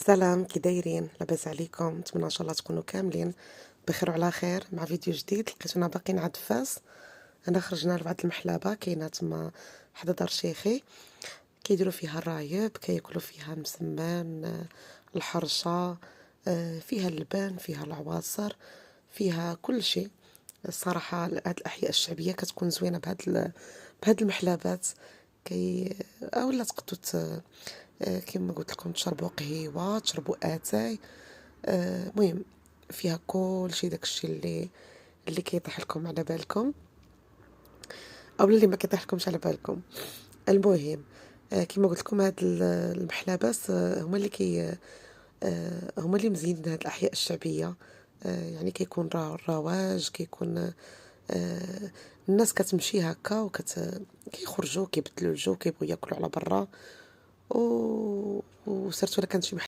سلام، كي دايرين؟ لاباس عليكم؟ نتمنى ان شاء الله تكونوا كاملين بخير وعلى خير مع فيديو جديد. لقيتونا باقيين عند فاس. انا خرجنا لواحد المحلبه كاينه تما حدا دار شيخي، كيديروا فيها الرايب، كياكلوا فيها المسمان، الحرشه، فيها اللبن، فيها العواصر، فيها كل شيء. الصراحه هاد الاحياء الشعبيه كتكون زوينه بهاد المحلبات. كي اولا تقدروا كما قلت لكم تشربوا قهيوه، تشربوا اتاي. مهم فيها كل شيء، داكشي اللي كيطيح لكم على بالكم او اللي ما كيطيح لكمش على بالكم. المهم كما قلت لكم هاد المحلبات هما اللي كي هما اللي مزينين هاد الاحياء الشعبيه. يعني كيكون الرواج، كيكون الناس كتمشي هكا كيخرجوا كيبدلوا الجو، كيبغوا ياكلوا على برا. وسيرتو الا كانت شي